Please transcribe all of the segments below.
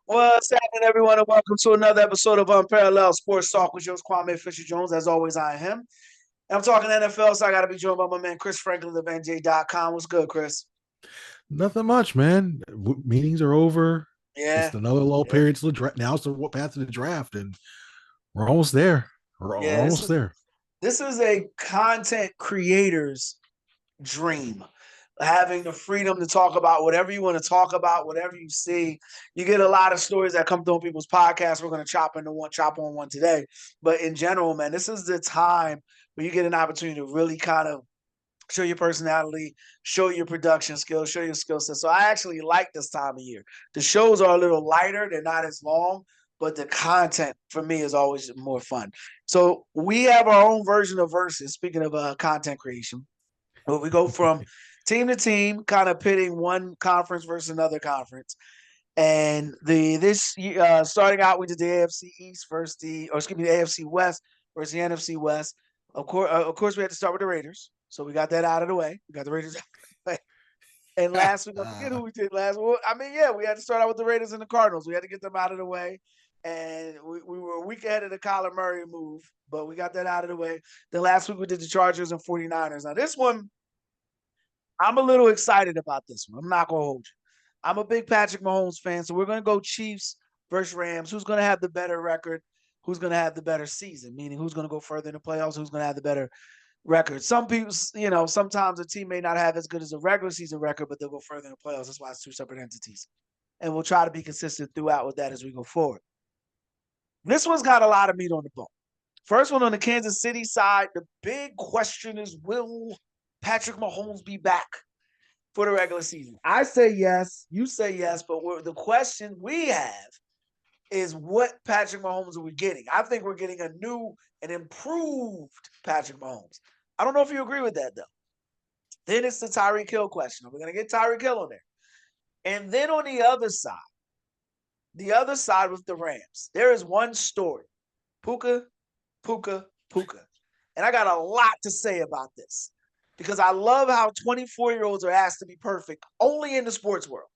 What's happening, everyone, and welcome to another episode of Unparalleled Sports Talk with yours, Kwame Fisher-Jones. As always, I am him. And I'm talking NFL, so I got to be joined by my man, Chris Franklin of NJ.com. What's good, Chris? Nothing much, man. Meetings are over. It's Yeah, another low yeah, period to the draft. Now it's the path to the draft, and we're almost there. We're yeah. This almost is there. this is a content creator's dream. Having the freedom to talk about whatever you want to talk about, whatever you see. You get a lot of stories that come through on people's podcasts. We're going to chop on one today. But in general, man, this is the time where you get an opportunity to really kind of show your personality, show your production skills, show your skill set. So I actually like this time of year. The shows are a little lighter, they're not as long, but the content for me is always more fun. So we have our own version of verses. Speaking of content creation, where we go from team to team, kind of pitting one conference versus another conference. And starting out, we did the AFC East versus the AFC West versus the NFC West. Of course, we had to start with the Raiders, so we got that out of the way. We got the Raiders out of the way. And last week, I forget who we did last. Well, I mean, yeah, we had to start out with the Raiders and the Cardinals. We had to get them out of the way, and we were a week ahead of the Kyler Murray move, but we got that out of the way. Then last week we did the Chargers and 49ers. Now this one, I'm a little excited about this one. I'm not gonna hold you. I'm a big Patrick Mahomes fan, so we're gonna go Chiefs versus Rams. Who's gonna have the better record? Who's gonna have the better season? Meaning, who's gonna go further in the playoffs? Who's gonna have the better record? Some people, sometimes a team may not have as good as a regular season record, but they'll go further in the playoffs. That's why it's two separate entities, and we'll try to be consistent throughout with that as we go forward. This one's got a lot of meat on the bone. First one on the Kansas City side, the big question is, will Patrick Mahomes be back for the regular season? I say yes. You say yes. But the question we have is, what Patrick Mahomes are we getting? I think we're getting a new and improved Patrick Mahomes. I don't know if you agree with that, though. Then it's the Tyreek Hill question. We're going to get Tyreek Hill on there. And then on the other side with the Rams, there is one story. Puka, Puka, Puka. And I got a lot to say about this because I love how 24-year-olds are asked to be perfect only in the sports world.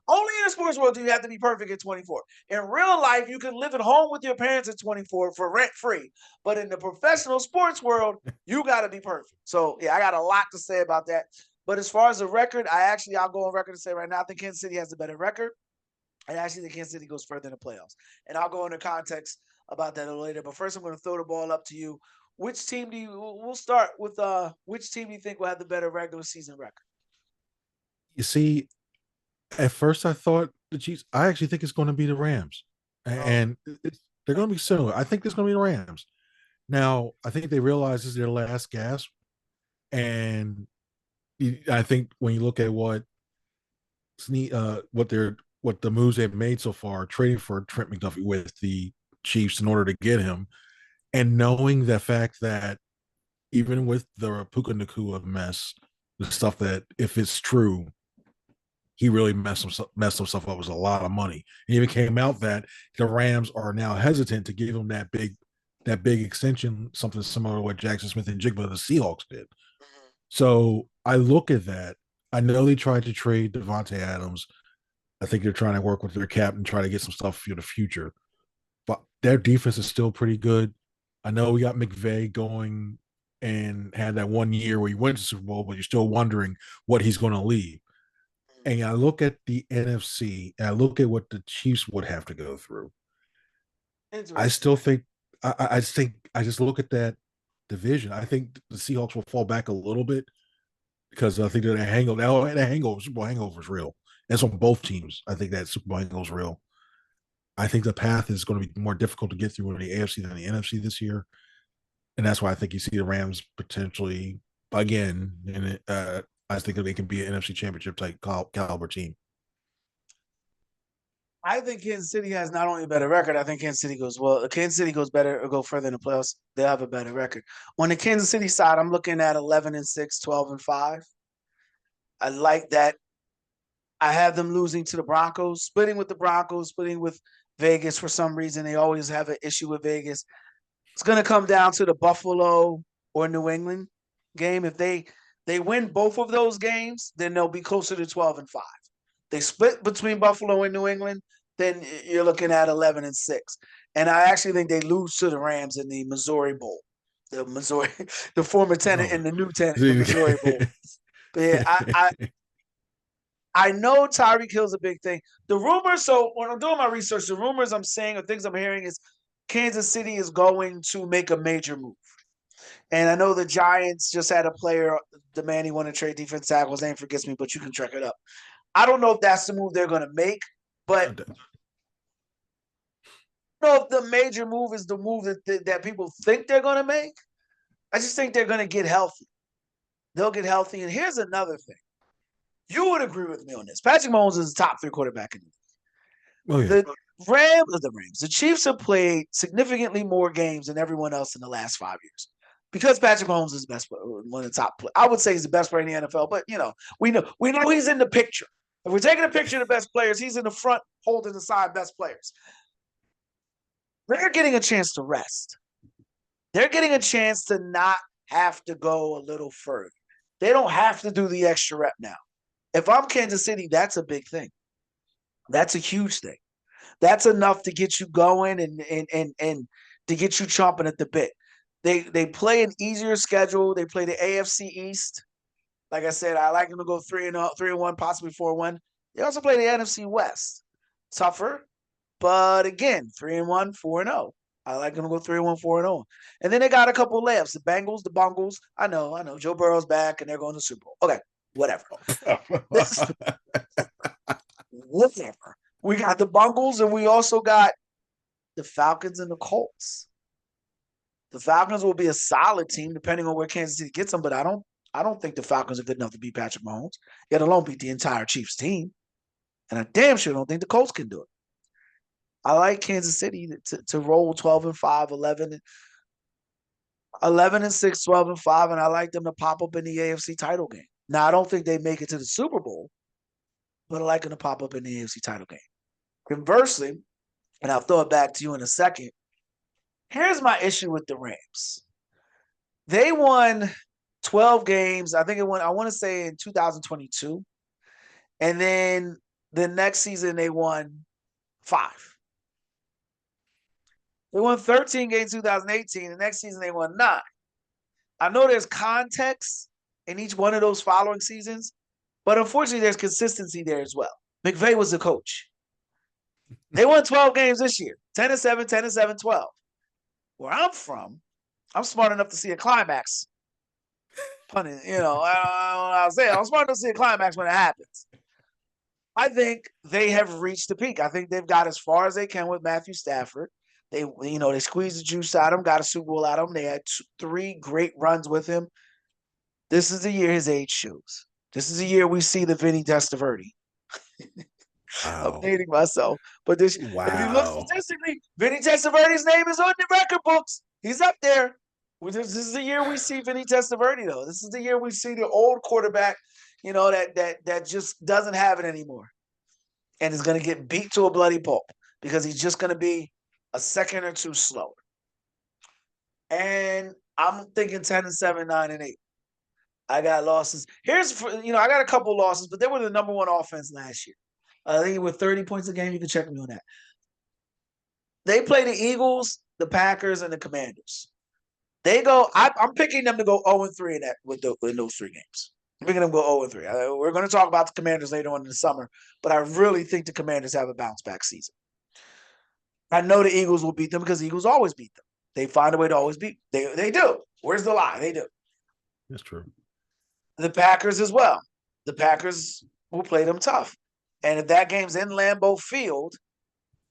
Only in the sports world do you have to be perfect at 24. In real life, you can live at home with your parents at 24 for rent free. But in the professional sports world, you got to be perfect. So, yeah, I got a lot to say about that. But as far as the record, I'll go on record and say right now, I think Kansas City has the better record. And actually, the Kansas City goes further in the playoffs. And I'll go into context about that a little later. But first, I'm going to throw the ball up to you. Which team do you? We'll start with which team do you think will have the better regular season record? You see, at first I thought the Chiefs. I actually think it's going to be the Rams, Oh, and they're going to be similar. I think it's going to be the Rams. Now, I think they realize this is their last gasp, and I think when you look at what the moves they've made so far, trading for Trent McDuffie with the Chiefs in order to get him, and knowing the fact that even with the Puka Nakua mess, the stuff that if it's true, he really messed himself up with a lot of money. And it even came out that the Rams are now hesitant to give him that big extension, something similar to what Jackson Smith and Jigba the Seahawks did. mhm. So I look at that. I know they tried to trade Devontae Adams. I think they're trying to work with their cap and try to get some stuff for the future. But their defense is still pretty good. I know we got McVay going and had that 1 year where he went to Super Bowl, but you're still wondering what he's going to leave. And I look at the NFC and I look at what the Chiefs would have to go through. I Interesting. still think I just look at that division. I think the Seahawks will fall back a little bit because I think that hangover, Super Bowl hangover is real. That's on both teams. I think that Super Bowl hangover is real. I think the path is going to be more difficult to get through in the AFC than the NFC this year, and that's why I think you see the Rams potentially again. And I think that they can be an NFC Championship type caliber team. I think Kansas City has not only a better record. I think Kansas City goes well. If Kansas City goes better or go further in the playoffs, they'll have a better record. On the Kansas City side, I'm looking at 11-6, 12-5. I like that. I have them losing to the Broncos, splitting with the Broncos, splitting with Vegas for some reason. They always have an issue with Vegas. It's going to come down to the Buffalo or New England game. If they win both of those games, then they'll be closer to 12-5. They split between Buffalo and New England. then you're looking at 11-6. And I actually think they lose to the Rams in the Missouri Bowl. The Missouri, the former tenant Oh, and the new tenant, the Missouri Bowl. But yeah, I know Tyreek Hill's a big thing. The rumors, so when I'm doing my research, the rumors I'm saying or things I'm hearing is Kansas City is going to make a major move. And I know the Giants just had a player demand he want to trade defense tackle. His name forgets me, but you can track it up. I don't know if that's the move they're going to make, but I don't know if the major move is the move that people think they're going to make. I just think they're going to get healthy. They'll get healthy. And here's another thing. You would agree with me on this. Patrick Mahomes is the top 3 quarterback in the oh yeah. league. The Chiefs have played significantly more games than everyone else in the last 5 years. Because Patrick Mahomes is the best player, one of the top players. I would say he's the best player in the NFL, but we know he's in the picture. If we're taking a picture of the best players, he's in the front holding the side best players. They're getting a chance to rest. They're getting a chance to not have to go a little further. They don't have to do the extra rep now. If I'm Kansas City, that's a big thing. That's a huge thing. That's enough to get you going and to get you chomping at the bit. They play an easier schedule. They play the AFC East. Like I said, I like them to go 3-1, possibly 4-1. They also play the NFC West. Tougher, but again, 3-1, 4-0. I like them to go 3-1, 4-0. And then they got a couple layups. The Bengals, the Bungles. I know. Joe Burrow's back and they're going to the Super Bowl. Okay, whatever. Whatever. We got the Bungles and we also got the Falcons and the Colts. The Falcons will be a solid team depending on where Kansas City gets them, but I don't think the Falcons are good enough to beat Patrick Mahomes, yet alone beat the entire Chiefs team. And I damn sure don't think the Colts can do it. I like Kansas City to roll 12-5, 11-6, 12-5, and I like them to pop up in the AFC title game. Now, I don't think they make it to the Super Bowl, but I like them to pop up in the AFC title game. Conversely, and I'll throw it back to you in a second, here's my issue with the Rams. They won 12 games. I think I want to say in 2022. And then the next season, they won 5. They won 13 games in 2018. The next season, they won 9. I know there's context in each one of those following seasons, but unfortunately, there's consistency there as well. McVay was the coach. They won 12 games this year, 10-7, 10-7, 12. Where I'm from, I'm smart enough to see a climax. Funny, I'm smart enough to see a climax when it happens. I think they have reached the peak. I think they've got as far as they can with Matthew Stafford. They squeezed the juice out of him, got a Super Bowl out of him. They had 3 great runs with him. This is the year his age shows. This is the year we see the Vinny Testaverde. Wow. I'm dating myself. But if you look statistically, Vinny Testaverde's name is on the record books. He's up there. This is the year we see Vinny Testaverde, though. This is the year we see the old quarterback, that just doesn't have it anymore. And is going to get beat to a bloody pulp because he's just going to be a second or 2 slower. And I'm thinking 10-7, 9-8. I got losses. I got a couple losses, but they were the number 1 offense last year. I think with 30 points a game. You can check me on that. They play the Eagles, the Packers, and the Commanders. I'm picking them to go 0-3 in those 3 games. I'm picking them to go 0-3. We're going to talk about the Commanders later on in the summer, but I really think the Commanders have a bounce back season. I know the Eagles will beat them because the Eagles always beat them. They find a way to always beat. They do. Where's the lie? They do. That's true. The Packers as well. The Packers will play them tough. And if that game's in Lambeau Field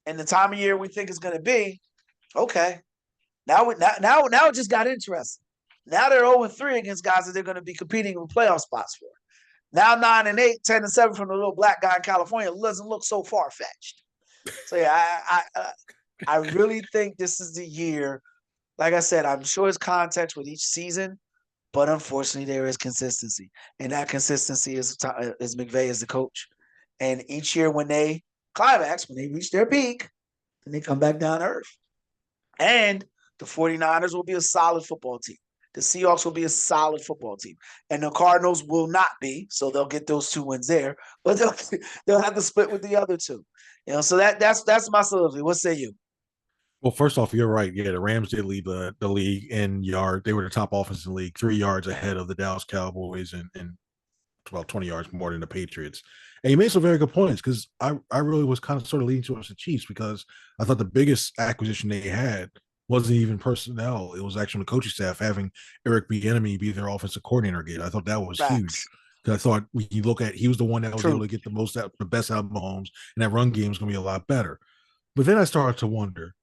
and the time of year we think it's going to be, okay. Now it just got interesting. Now they're 0-3 against guys that they're going to be competing for playoff spots for. Now 9-8, 10-7 from the little black guy in California doesn't look so far-fetched. So yeah, I really think this is the year. Like I said, I'm sure it's context with each season, but unfortunately there is consistency. And that consistency is McVay as the coach. And each year when they climax, when they reach their peak, then they come back down to earth. And the 49ers will be a solid football team. The Seahawks will be a solid football team, and the Cardinals will not be. So they'll get those 2 wins there, but they'll have to split with the other two. So that's my soliloquy. What say you? Well, first off, you're right. Yeah, the Rams did lead the league in yard. They were the top offense in the league, 3 yards ahead of the Dallas Cowboys and well, 20 yards more than the Patriots. And he made some very good points because I really was kind of sort of leaning towards the Chiefs because I thought the biggest acquisition they had wasn't even personnel. It was actually the coaching staff having Eric Bieniemy be their offensive coordinator again. I thought that was huge. Facts. Because I thought when you look at, he was the one that was able True. to get the best out of Mahomes, and that run game is going to be a lot better. But then I started to wonder.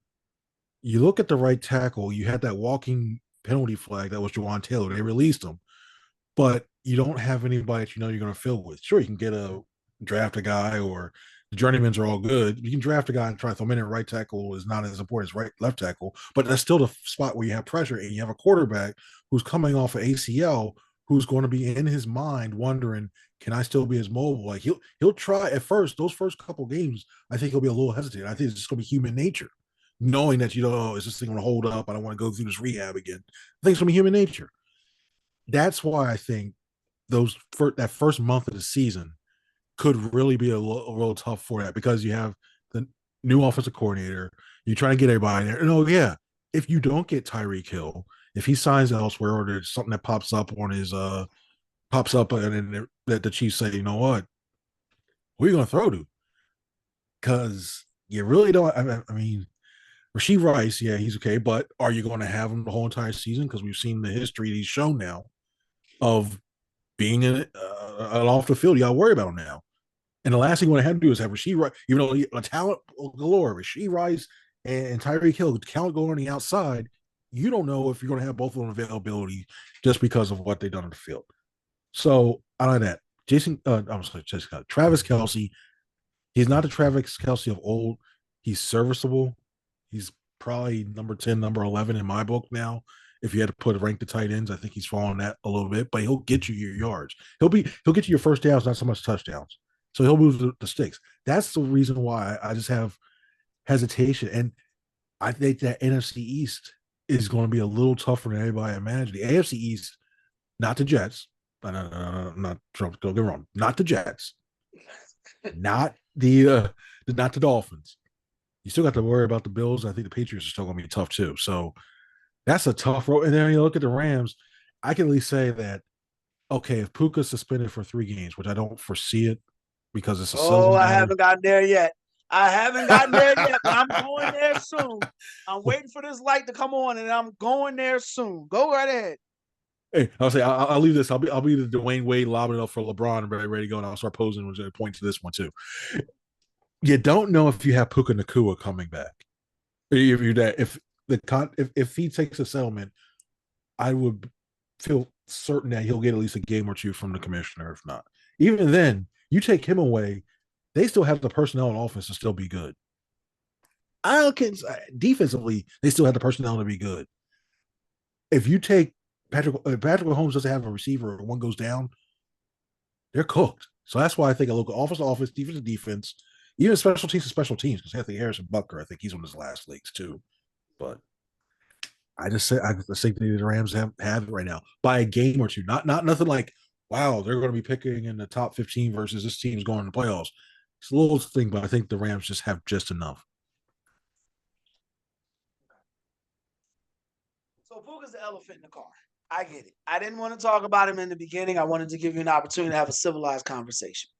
You look at the right tackle. You had that walking penalty flag that was Jawan Taylor. They released him, but you don't have anybody that you know you're going to fill with. Sure, you can draft a guy, or the journeymans are all good. You can draft a guy and try to throw him in. Right tackle is not as important as left tackle, but that's still the spot where you have pressure, and you have a quarterback who's coming off of ACL, who's going to be in his mind wondering, can I still be as mobile? Like he'll try at first. Those first couple games, I think he'll be a little hesitant. I think it's just going to be human nature, knowing that is this thing going to hold up? I don't want to go through this rehab again. I think it's going to be human nature. That's why I think that first month of the season could really be a little tough for that because you have the new offensive coordinator. You're trying to get everybody there. And yeah, if you don't get Tyreek Hill, if he signs elsewhere or there's something that pops up and that the Chiefs say, you know what are you going to throw to? Because you really don't. I mean, Rasheed Rice, yeah, he's okay, but are you going to have him the whole entire season? Because we've seen the history he's shown now of being an off the field. You got to worry about him now. And the last thing you want to have to do is have Rasheed Rice, even though a talent galore, Rasheed Rice and Tyreek Hill, talent going on the outside. You don't know if you're going to have both of them availability just because of what they've done on the field. So I like that. Travis Kelce. He's not the Travis Kelce of old. He's serviceable. He's probably number 10, number 11 in my book now. If you had to rank the tight ends, I think he's fallen that a little bit, but he'll get you your yards. He'll get you your first downs, not so much touchdowns. So he'll move the sticks. That's the reason why I just have hesitation. And I think that NFC East is going to be a little tougher than anybody imagined. The AFC East, not the Jets. Not Trump. Don't get wrong. Not the Jets. Not the Dolphins. You still got to worry about the Bills. I think the Patriots are still going to be tough too. So that's a tough road. And then you look at the Rams. I can at least say that okay, if Puka's suspended for 3 games, which I don't foresee it because it's a Oh, civil I matter. haven't gotten there yet. I haven't gotten there yet, but I'm going there soon. I'm waiting for this light to come on, and I'm going there soon. Go right ahead. Hey, I'll say I'll leave this. I'll be the Dwayne Wade lobbing it up for LeBron and ready to go, and I'll start posing with a point to this one too. You don't know if you have Puka Nakua coming back. If he takes a settlement, I would feel certain that he'll get at least a game or two from the commissioner. If not, even then, you take him away, they still have the personnel and offense to still be good. I don't care. Defensively, they still have the personnel to be good. If you take Patrick Mahomes doesn't have a receiver or one goes down, they're cooked. So that's why I think I look at offense to offense, defense to defense, even special teams to special teams. Because Anthony Harrison Bucker, I think he's on his last leagues too. But I just think the Rams have it right now by a game or two. Not nothing like wow, they're going to be picking in the top 15 versus this team's going to the playoffs. It's a little thing, but I think the Rams just have just enough. So Puka's the elephant in the car. I get it. I didn't want to talk about him in the beginning. I wanted to give you an opportunity to have a civilized conversation.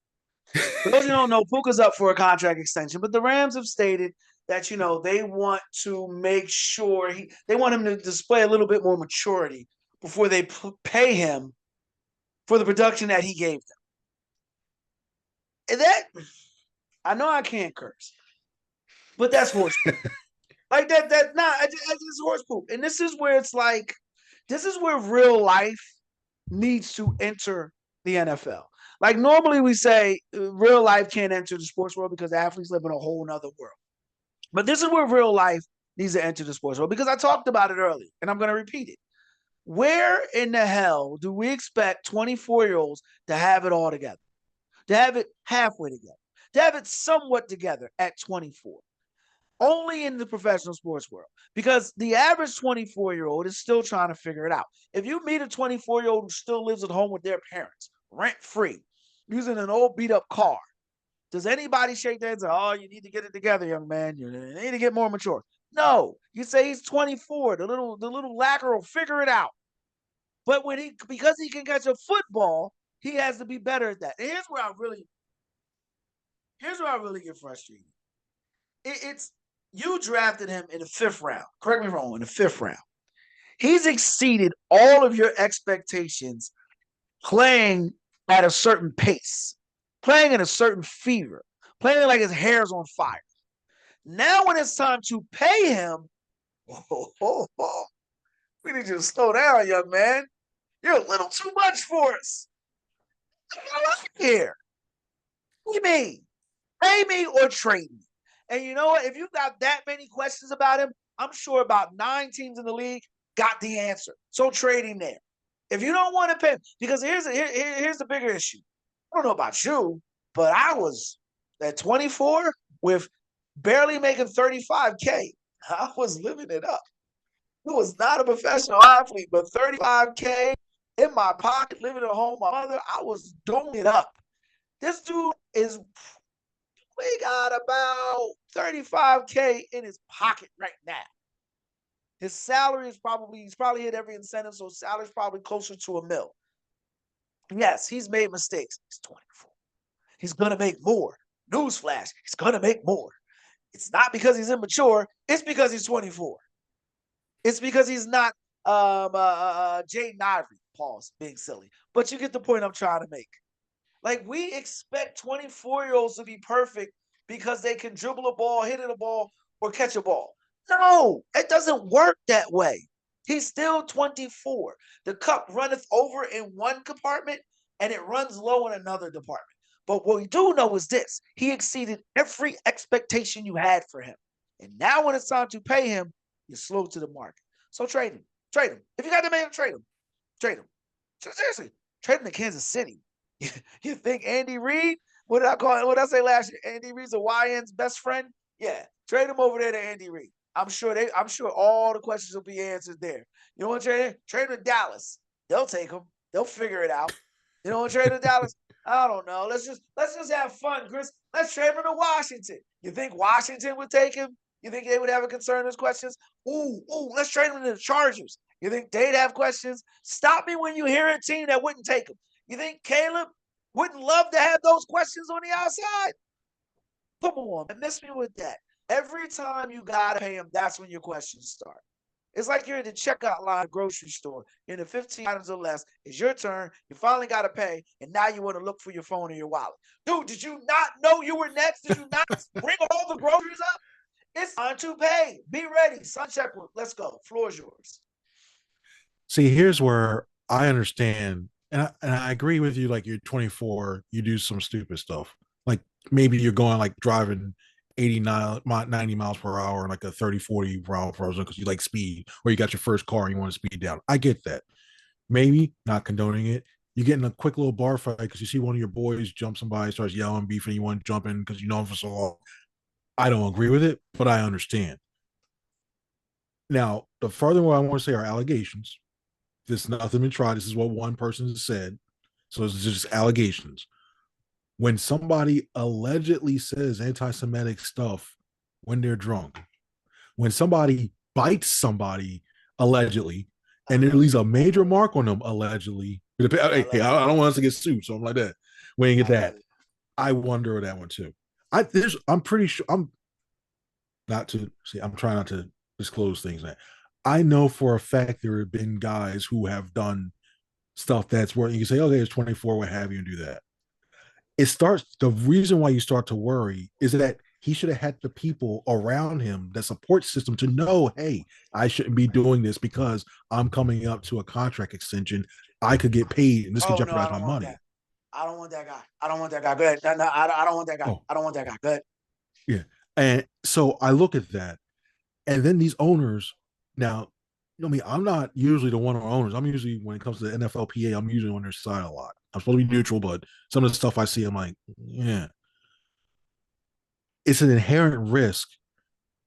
For those who don't know, Puka's up for a contract extension, but the Rams have stated that they want to make sure they want him to display a little bit more maturity before they pay him for the production that he gave them. And that I know I can't curse, but that's horse poop. Like it's horse poop. And this is where it's like, this is where real life needs to enter the NFL. Like normally we say real life can't enter the sports world because athletes live in a whole nother world. But this is where real life needs to enter the sports world because I talked about it earlier and I'm going to repeat it. Where in the hell do we expect 24-year-olds to have it all together? To have it halfway together? To have it somewhat together at 24? Only in the professional sports world, because the average 24-year-old is still trying to figure it out. If you meet a 24-year-old who still lives at home with their parents, rent free, using an old beat up car, does anybody shake their head and say, "Oh, you need to get it together, young man. You need to get more mature"? No. You say he's 24. The little lacquer will figure it out. But because he can catch a football, he has to be better at that. And here's where I really get frustrated. It's you drafted him in the fifth round. Correct me if I'm wrong, in the fifth round. He's exceeded all of your expectations playing at a certain pace, playing in a certain fever, playing like his hair's on fire. Now, when it's time to pay him, we need you to slow down, young man. You're a little too much for us. Get out here. What do you mean? Pay me or trade me. And you know what? If you got that many questions about him, I'm sure about 9 teams in the league got the answer. So trade him there. If you don't want to pay him, because here's the bigger issue. I don't know about you, but I was at 24 with barely making 35K. I was living it up. I was not a professional athlete, but 35K in my pocket, living at home, my mother, I was doing it up. This dude is we got about 35K in his pocket right now. His salary is he's probably hit every incentive, so salary is probably closer to $1 million. Yes, he's made mistakes. He's 24. He's gonna make more. Newsflash, he's gonna make more. It's not because he's immature, it's because he's 24. It's because he's not Jay Ivory, pause, being silly. But you get the point I'm trying to make. Like, we expect 24-year-olds to be perfect because they can dribble a ball, hit a ball, or catch a ball. No, it doesn't work that way. He's still 24. The cup runneth over in one compartment and it runs low in another department. But what we do know is this: he exceeded every expectation you had for him. And now, when it's time to pay him, you're slow to the market. So trade him. Trade him. If you got the man, trade him. Trade him. Seriously, trade him to Kansas City. You think Andy Reid? What did I call it? What did I say last year? Andy Reid's a YN's best friend. Yeah, trade him over there to Andy Reid. I'm sure all the questions will be answered there. You know what? Trade him to Dallas. They'll take him. They'll figure it out. You know what? Trade him to Dallas. I don't know. Let's just have fun, Chris. Let's trade him to Washington. You think Washington would take him? You think they would have a concern in those questions? Let's trade him to the Chargers. You think they'd have questions? Stop me when you hear a team that wouldn't take him. You think Caleb wouldn't love to have those questions on the outside? Come on, man, miss me with that. Every time you gotta pay him, that's when your questions start. It's like you're in the checkout line at the grocery store. You're in the 15 items or less. It's your turn. You finally got to pay, and now you want to look for your phone or your wallet. Dude, did you not know you were next? Did you not bring all the groceries up? It's time to pay. Be ready. Sun checkbook. Let's go. Floor is yours. See, here's where I understand, and I agree with you. Like, you're 24, you do some stupid stuff. Like, maybe you're going like driving 89, 90 miles per hour, like a 30, 40 mile per hour because you like speed, or you got your first car and you want to speed down. I get that. Maybe not condoning it. You get in a quick little bar fight because you see one of your boys jump somebody, starts yelling, beefing, you want to jump in because you know him for so long. I don't agree with it, but I understand. Now, the further what I want to say are allegations. This nothing been tried. This is what one person said. So it's just allegations. When somebody allegedly says anti-Semitic stuff when they're drunk, when somebody bites somebody allegedly, and there leaves a major mark on them allegedly. Hey, I don't want us to get sued, something like that. We ain't get that. I wonder that one too. I'm pretty sure I'm not to see. I'm trying not to disclose things. That I know for a fact there have been guys who have done stuff that's where you can say, okay, it's 24, what have you, and do that. It starts, the reason why you start to worry is that he should have had the people around him, the support system, to know, hey, I shouldn't be doing this because I'm coming up to a contract extension. I could get paid and this could Oh no, I jeopardize my don't want money. that. I don't want that guy. I don't want that guy. Go ahead. No, I don't want that guy. Oh, I don't want that guy. Go ahead. yeah. And so I look at that. And then these owners, now, you know me, I'm not usually the one on owners. I'm usually, when it comes to the NFLPA, I'm usually on their side a lot. I'm supposed to be neutral, but some of the stuff I see, I'm like, yeah. It's an inherent risk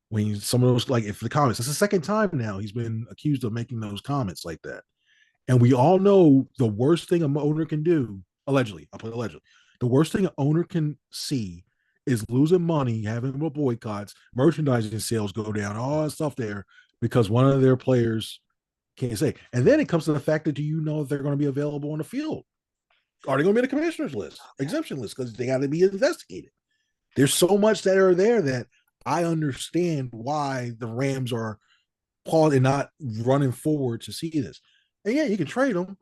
when some of those, like if the comments, it's the second time now he's been accused of making those comments like that. And we all know the worst thing an owner can do, allegedly, I'll put allegedly, the worst thing an owner can see is losing money, having boycotts, merchandising sales go down, all that stuff there because one of their players can't say. And then it comes to the fact that do you know if they're going to be available on the field? Are they going to be on the commissioner's list, exemption list, because they got to be investigated? There's so much that are there that I understand why the Rams are paused and not running forward to see this. And yeah, you can trade them,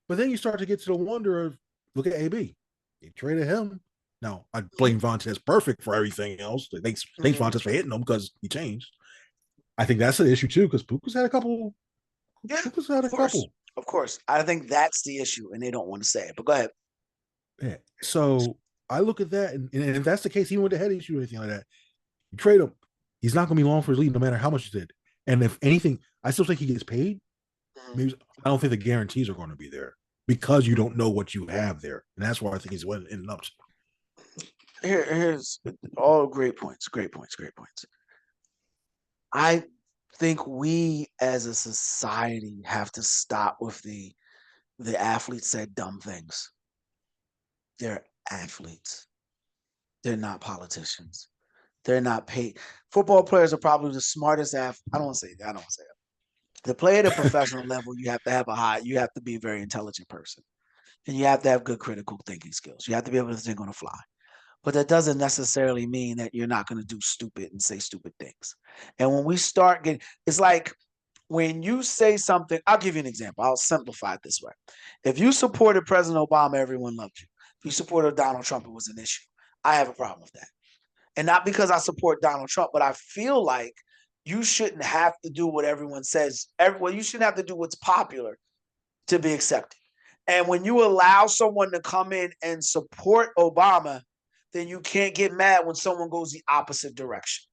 but then you start to get to the wonder of look at AB. You traded him. Now I blame Vontaze perfect for everything else. Thanks Vontaze for hitting him because he changed. I think that's an issue too because Puka's had a couple. Yeah, Puka's had a of course. couple. Of course. I think that's the issue, and they don't want to say it. But go ahead. Yeah. So I look at that, and if that's the case, even with the head issue or anything like that, you trade him. He's not going to be long for his league, no matter how much you did. And if anything, I still think he gets paid. Maybe I don't think the guarantees are going to be there because you don't know what you have there, and that's why I think he's ending up. Here's all great points. Great points. Great points. I think we as a society have to stop with the athletes said dumb things. They're athletes. They're not politicians. They're not paid. Football players are probably the smartest athletes. I don't want to say that. I don't want to say that. To play at a professional level, you have to have you have to be a very intelligent person. And you have to have good critical thinking skills. You have to be able to think on the fly. But that doesn't necessarily mean that you're not going to do stupid and say stupid things. And when we start getting, it's like when you say something, I'll give you an example. I'll simplify it this way. If you supported President Obama, everyone loved you. If you supported Donald Trump, it was an issue. I have a problem with that. And not because I support Donald Trump, but I feel like you shouldn't have to do what everyone says. Well, you shouldn't have to do what's popular to be accepted. And when you allow someone to come in and support Obama, then you can't get mad when someone goes the opposite direction.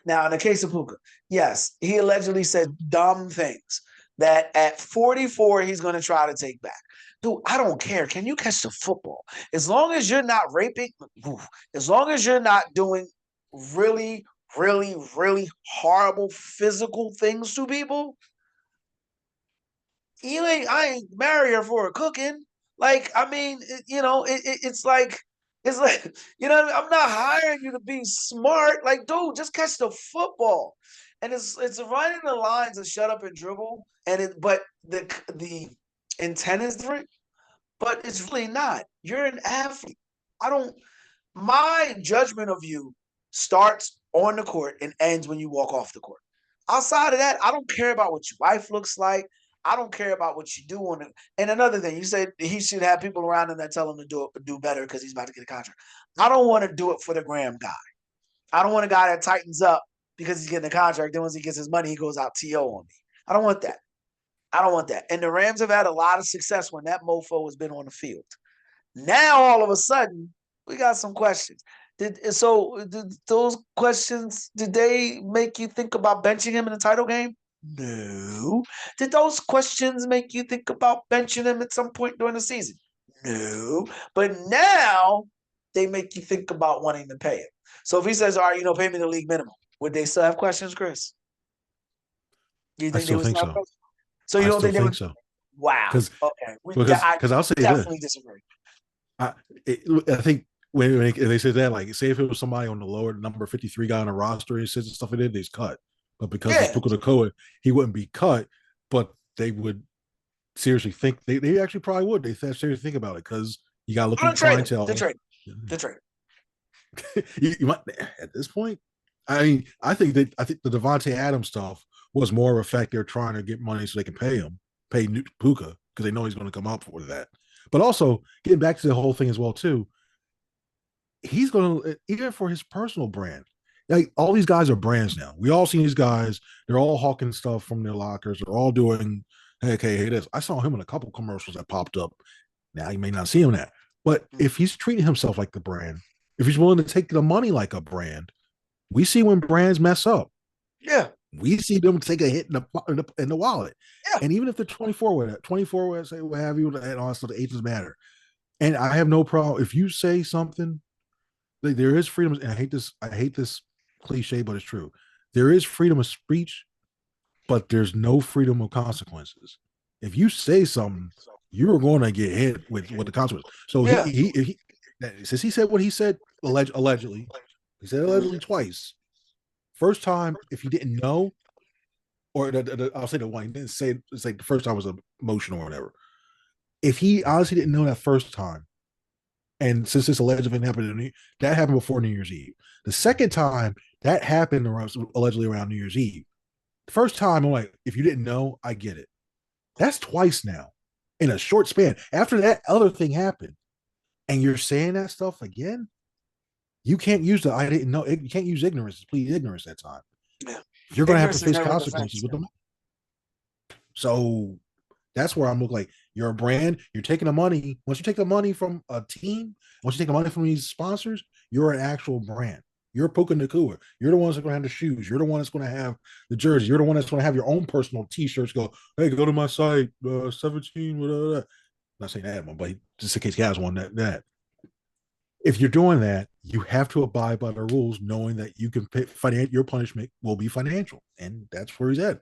Now, in the case of Puka, yes, he allegedly said dumb things that at 44 he's going to try to take back. Dude, I don't care. Can you catch the football? As long as you're not raping, as long as you're not doing really, really, really horrible physical things to people, I ain't marry her for her cooking. Like, I mean, it's like, I'm not hiring you to be smart. Like, dude, just catch the football. And it's right in the lines of shut up and dribble. But the intent is different, but it's really not. You're an athlete. I don't, my judgment of you starts on the court and ends when you walk off the court. Outside of that, I don't care about what your wife looks like. I don't care about what you do on it. And another thing, you said he should have people around him that tell him to do better because he's about to get a contract. I don't want to do it for the Graham guy. I don't want a guy that tightens up because he's getting a contract. Then once he gets his money, he goes out TO on me. I don't want that. I don't want that. And the Rams have had a lot of success when that mofo has been on the field. Now, all of a sudden, we got some questions. Did those questions, did they make you think about benching him in the title game? No. Did those questions make you think about benching him at some point during the season? No. But now they make you think about wanting to pay him. So if he says, all right, pay me the league minimum, would they still have questions, Chris? Do you I think they still would think still have so. questions? So you I don't still think they think would? so Wow. because Okay. I because I'll say this. definitely disagree. I think when they said that, like, say if it was somebody on the lower number 53 guy on the roster, and says stuff like that, he's cut. But because it's Yeah. Puka Nacua, he wouldn't be cut. But they would seriously think they actually probably would. They seriously think about it because you got to look I'm at gonna trade him. clientele. They're trading. They're trading. you might at this point. I mean, I think the Devontae Adams stuff was more of a fact they're trying to get money so they can pay Puka because they know he's going to come up for that. But also getting back to the whole thing as well too, he's going to even for his personal brand. Like all these guys are brands now. We all seen these guys. They're all hawking stuff from their lockers. They're all doing, hey, okay, hey, this. I saw him in a couple commercials that popped up. Now you may not see him that, but if he's treating himself like the brand, if he's willing to take the money like a brand, we see when brands mess up. Yeah. We see them take a hit in the wallet. Yeah. And even if they're 24 with it, 24 with it, say what have you, and all that stuff, the ages matter. And I have no problem if you say something. Like, there is freedom, and I hate this cliche, but it's true. there is freedom of speech, but there's no freedom of consequences. If you say something, you're going to get hit with the consequences. So Yeah. since he said what he said allegedly, he said allegedly twice. First time, if he didn't know, or I'll say the one he didn't say, it's like the first time was emotional or whatever. If he honestly didn't know that first time, and since this alleged event happened, that happened before New Year's Eve. The second time that happened allegedly around New Year's Eve. The first time, I'm like, if you didn't know, I get it. That's twice now in a short span. After that other thing happened, and you're saying that stuff again, you can't use the I didn't know. You can't use ignorance to plead ignorance that time. Yeah. You're going to have to Ignorance is face never consequences defense. with them. So that's where I'm looking like you're a brand. You're taking the money. Once you take the money from a team, once you take the money from these sponsors, you're an actual brand. You're Puka Nakua. You're the ones that are going to have the shoes. You're the one that's going to have the jersey. You're the one that's going to have your own personal T-shirts. Go, hey, go to my site, 17. Blah, blah, blah. Not saying that one, but just in case he has one, that if you're doing that, you have to abide by the rules, knowing that you can pay your punishment will be financial, and that's where he's at.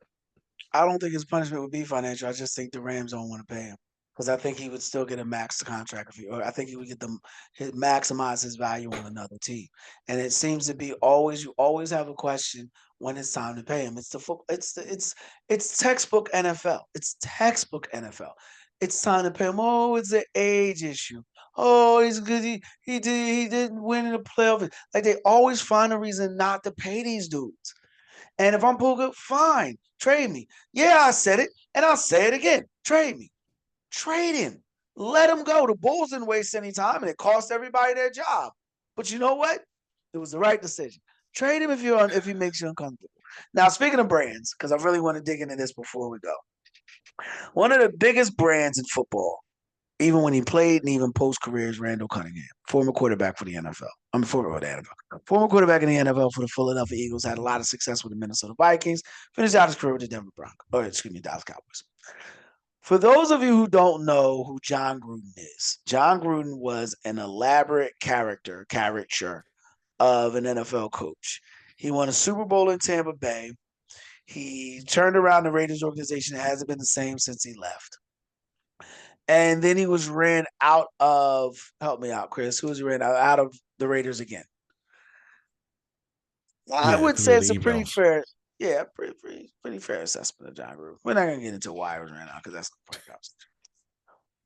I don't think his punishment would be financial. I just think the Rams don't want to pay him because I think he would still get a max contract if or I think he would get them maximize his value on another team. And it seems to be always you always have a question when it's time to pay him. It's textbook NFL. It's textbook NFL. It's time to pay him. Oh, it's an age issue. Oh, he's good. He didn't win in the playoff. Like they always find a reason not to pay these dudes. And if I'm Puka, fine, trade me. Yeah, I said it, and I'll say it again. Trade me. Trade him. Let him go. The Bulls didn't waste any time, and it cost everybody their job. But you know what? It was the right decision. Trade him if he makes you uncomfortable. Now, speaking of brands, because I really want to dig into this before we go. One of the biggest brands in football, even when he played and even post career, is Randall Cunningham, former quarterback for the NFL. I'm former the NFL. Former quarterback in the NFL for the Philadelphia Eagles, had a lot of success with the Minnesota Vikings, finished out his career with the Denver Broncos, or excuse me, Dallas Cowboys. For those of you who don't know who John Gruden is, John Gruden was an elaborate caricature of an NFL coach. He won a Super Bowl in Tampa Bay. He turned around the Raiders organization. It hasn't been the same since he left. And then he was ran out of, help me out, Chris, who was he ran out of the Raiders again? I Yeah, would because say of it's the a pretty emails. fair, yeah, pretty fair assessment of John Gruden. We're not going to get into why he was ran out because that's the point.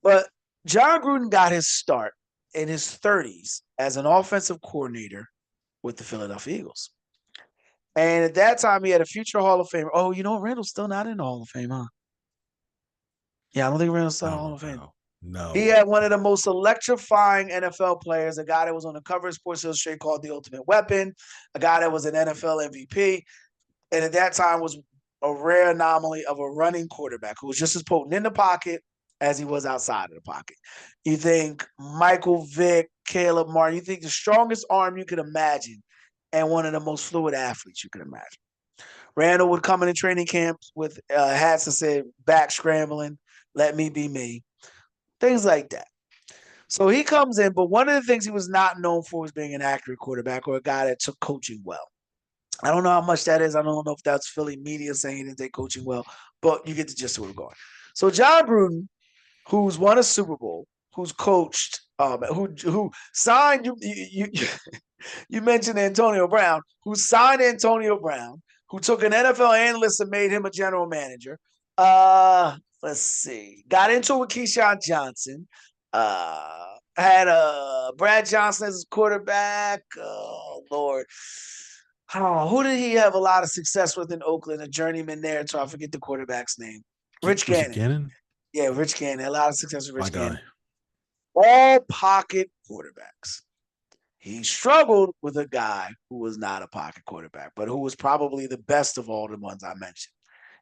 But John Gruden got his start in his 30s as an offensive coordinator with the Philadelphia Eagles. And at that time, he had a future Hall of Famer. Oh, you know, Randall's still not in the Hall of Fame, huh? Yeah, I don't think Randall's still in the Hall Oh of Fame. no, He no. had one of the most electrifying NFL players, a guy that was on the cover of Sports Illustrated called The Ultimate Weapon, a guy that was an NFL MVP, and at that time was a rare anomaly of a running quarterback who was just as potent in the pocket as he was outside of the pocket. You think Michael Vick, Caleb Martin, you think the strongest arm you could imagine and one of the most fluid athletes you could imagine. Randall would come into training camps with hats that said back scrambling, let me be me, things like that. So he comes in, but one of the things he was not known for was being an accurate quarterback or a guy that took coaching well. I don't know how much that is. I don't know if that's Philly media saying he didn't take coaching well, but you get the gist of where we're going. So John Gruden, who's won a Super Bowl, who's coached, who signed you mentioned Antonio Brown, who signed Antonio Brown, who took an NFL analyst and made him a general manager. Let's see. Got into it with Keyshawn Johnson. Had Brad Johnson as his quarterback. Oh Lord. Oh, who did he have a lot of success with in Oakland? A journeyman there, so I forget the quarterback's name. Rich Was it Gannon. Gannon? Yeah, Rich Gannon. A lot of success with My Rich Gannon. guy. All pocket quarterbacks. He struggled with a guy who was not a pocket quarterback, but who was probably the best of all the ones I mentioned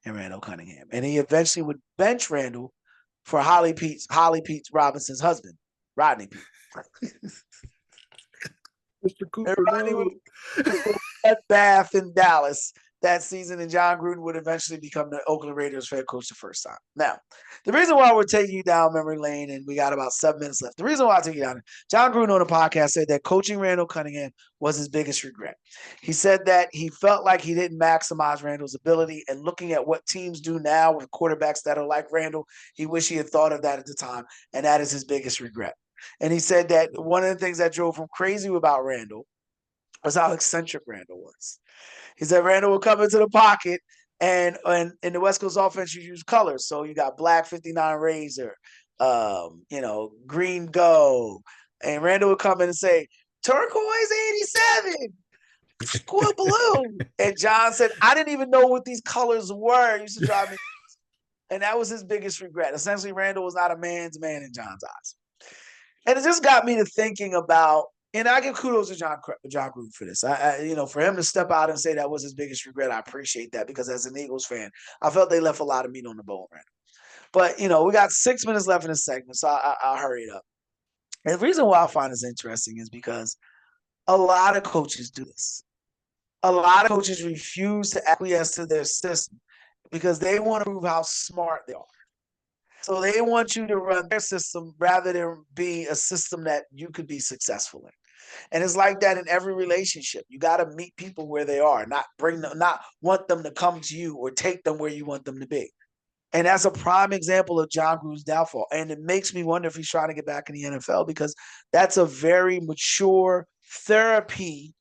in Randall Cunningham. And he eventually would bench Randall for Holly Pete Robinson's husband, Rodney Pete. Mr. And Cooper, Rodney no. was a bloodbath in Dallas. that season, and John Gruden would eventually become the Oakland Raiders head coach the first time. Now, the reason why we're taking you down memory lane, and we got about 7 minutes left, the reason why I take you down, John Gruden on the podcast said that coaching Randall Cunningham was his biggest regret. He said that he felt like he didn't maximize Randall's ability, and looking at what teams do now with quarterbacks that are like Randall, he wished he had thought of that at the time, and that is his biggest regret. And he said that one of the things that drove him crazy about Randall was how eccentric Randall was. He said Randall would come into the pocket, and in the West Coast offense, you use colors. So you got black 59 Razor, green Go. And Randall would come in and say, turquoise 87, squid blue. And John said, I didn't even know what these colors were. It used to drive me. And that was his biggest regret. Essentially, Randall was not a man's man in John's eyes. And it just got me to thinking about, and I give kudos to John Gruden for this. For him to step out and say that was his biggest regret, I appreciate that, because as an Eagles fan, I felt they left a lot of meat on the bone, Randall. But, we got 6 minutes left in this segment, so I'll hurry it up. And the reason why I find this interesting is because a lot of coaches do this. A lot of coaches refuse to acquiesce to their system because they want to prove how smart they are. So they want you to run their system rather than be a system that you could be successful in. And it's like that in every relationship. You got to meet people where they are, not want them to come to you or take them where you want them to be. And that's a prime example of John Gruden's downfall. And it makes me wonder if he's trying to get back in the NFL, because that's a very mature therapy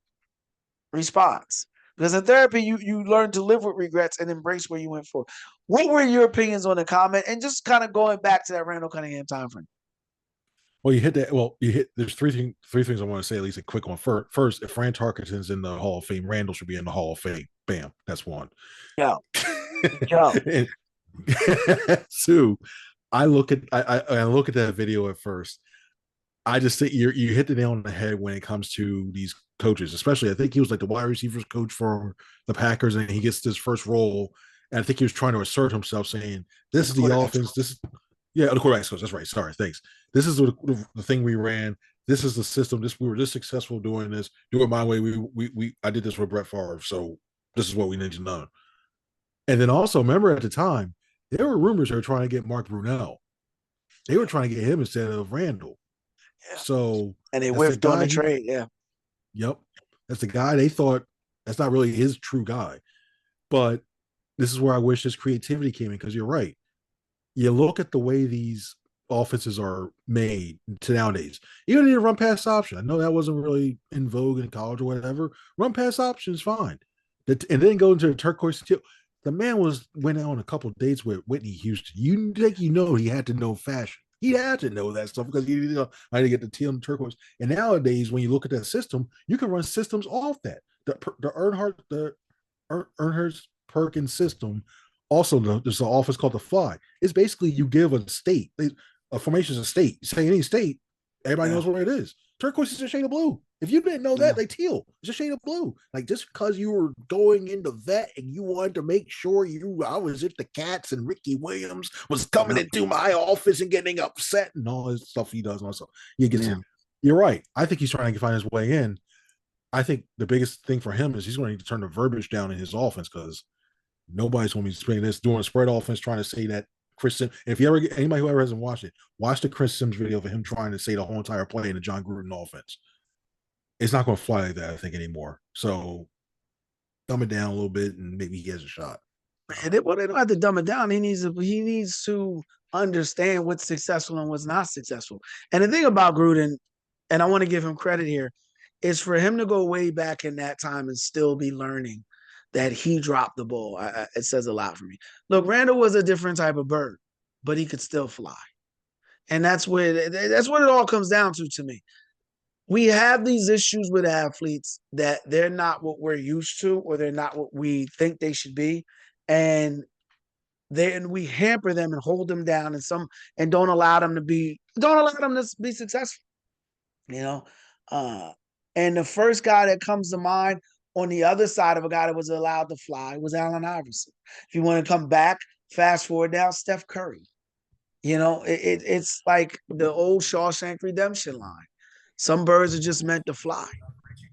response. Because in therapy, you learn to live with regrets and embrace where you went for. What were your opinions on the comment? And just kind of going back to that Randall Cunningham time frame. Well, there's three things I want to say, at least a quick one. First, if Fran Tarkenton's in the Hall of Fame, Randall should be in the Hall of Fame. Bam. That's one. Yeah. And, two, I look at that video at first. I just think you hit the nail on the head when it comes to these coaches, especially. I think he was like the wide receivers coach for the Packers, and he gets this first role. And I think he was trying to assert himself, saying, "This is the offense. The quarterback's coach. That's right. Sorry, thanks. This is the thing we ran. This is the system. We were this successful doing this. Do it my way. I did this with Brett Favre, so this is what we need to know." And then also, remember at the time, there were rumors they were trying to get Mark Brunell. They were trying to get him instead of Randall. Yeah. So, and they whiffed on the trade. Yeah. Yep. That's the guy they thought. That's not really his true guy. But this is where I wish his creativity came in, because you're right. You look at the way these offenses are made to nowadays. You don't need a run pass option. I know that wasn't really in vogue in college or whatever. Run pass option is fine. And then go into the turquoise teal. The man went out on a couple of dates with Whitney Houston. You think he had to know fashion. He had to know that stuff, because he didn't how to get the teal and turquoise. And nowadays, when you look at that system, you can run systems off that. The Earnhardt Perkins system. Also, there's an office called the Fly. It's basically you give a state, a formation is a state. You say any state, everybody knows where it is. Turquoise is a shade of blue. If you didn't know that, they teal. It's a shade of blue. Like, just because you were going into that and you wanted to make sure I was at the Cats and Ricky Williams was coming into my office and getting upset and all this stuff he does. Also, you're right. I think he's trying to find his way in. I think the biggest thing for him is he's going to need to turn the verbiage down in his offense, because nobody's going to be spraying this, doing a spread offense, trying to say that Chris Sims. If you ever get anybody who ever hasn't watched it, watch the Chris Sims video of him trying to say the whole entire play in the John Gruden offense. It's not going to fly like that, I think, anymore. So dumb it down a little bit, and maybe he has a shot. They don't have to dumb it down. He needs to understand what's successful and what's not successful. And the thing about Gruden, and I want to give him credit here, is for him to go way back in that time and still be learning that he dropped the ball. It says a lot for me. Look, Randall was a different type of bird, but he could still fly. And that's what it all comes down to me. We have these issues with athletes that they're not what we're used to, or they're not what we think they should be. And we hamper them and hold them down and don't allow them to be successful. And the first guy that comes to mind on the other side of a guy that was allowed to fly was Allen Iverson. If you want to come back, fast forward now, Steph Curry. It's like the old Shawshank Redemption line. Some birds are just meant to fly,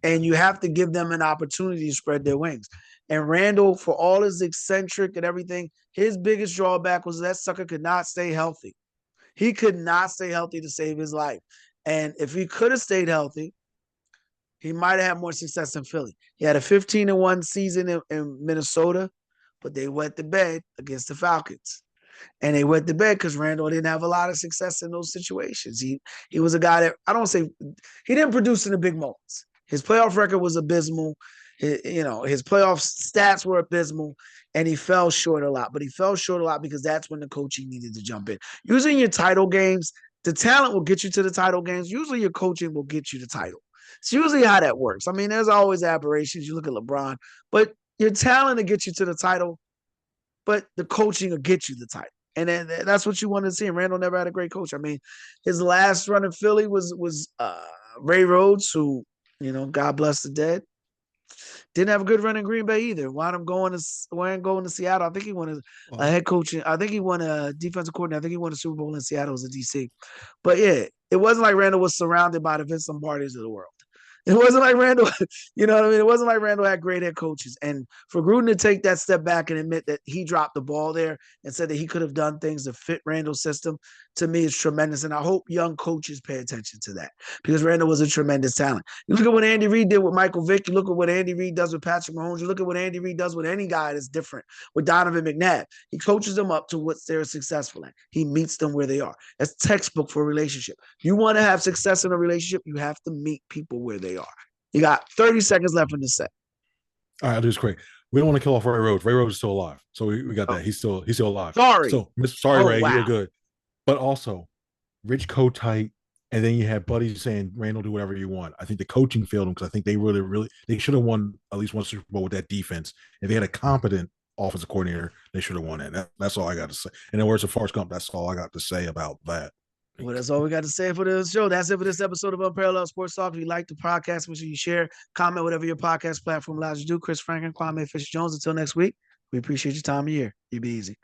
and you have to give them an opportunity to spread their wings. And Randall, for all his eccentric and everything, his biggest drawback was that sucker could not stay healthy. He could not stay healthy to save his life. And if he could have stayed healthy, he might have had more success in Philly. He had a 15-1 season in Minnesota, but they went to bed against the Falcons. And they went to bed because Randall didn't have a lot of success in those situations. He was a guy that, I don't say, he didn't produce in the big moments. His playoff record was abysmal. His playoff stats were abysmal, and he fell short a lot. But he fell short a lot because that's when the coaching needed to jump in. Usually in your title games, the talent will get you to the title games. Usually your coaching will get you the title. It's usually how that works. I mean, there's always aberrations. You look at LeBron, but your talent will get you to the title, but the coaching will get you the title. And then that's what you want to see. And Randall never had a great coach. I mean, his last run in Philly was Ray Rhodes, who, God bless the dead. Didn't have a good run in Green Bay either. Wound up going to Seattle. I think he won a head coach. I think he won a defensive coordinator. I think he won a Super Bowl in Seattle as a DC. But yeah, it wasn't like Randall was surrounded by the Vince Lombardis of the world. It wasn't like Randall, you know what I mean? It wasn't like Randall had great head coaches. And for Gruden to take that step back and admit that he dropped the ball there and said that he could have done things to fit Randall's system, to me is tremendous. And I hope young coaches pay attention to that because Randall was a tremendous talent. You look at what Andy Reid did with Michael Vick. You look at what Andy Reid does with Patrick Mahomes. You look at what Andy Reid does with any guy that's different, with Donovan McNabb. He coaches them up to what they're successful at. He meets them where they are. That's textbook for a relationship. You want to have success in a relationship, you have to meet people where they are. You got 30 seconds left in the set. All right, I'll do this quick. We don't want to kill off Ray Rhodes. Ray Rhodes is still alive, so we got that. He's still alive. Sorry. So sorry, Ray, you were good. But also, Rich Kotite, and then you had Buddy saying, Randall, do whatever you want. I think the coaching failed them because I think they really they should have won at least one Super Bowl with that defense. If they had a competent offensive coordinator, they should have won it. That's all I got to say. In the words of Forrest Gump, that's all I got to say about that. Well, that's all we got to say for this show. That's it for this episode of Unparalleled Sports Talk. If you like the podcast, make sure you share, comment, whatever your podcast platform allows you to do. Chris Franklin, Kwame Fisher Jones. Until next week, we appreciate your time of year. You be easy.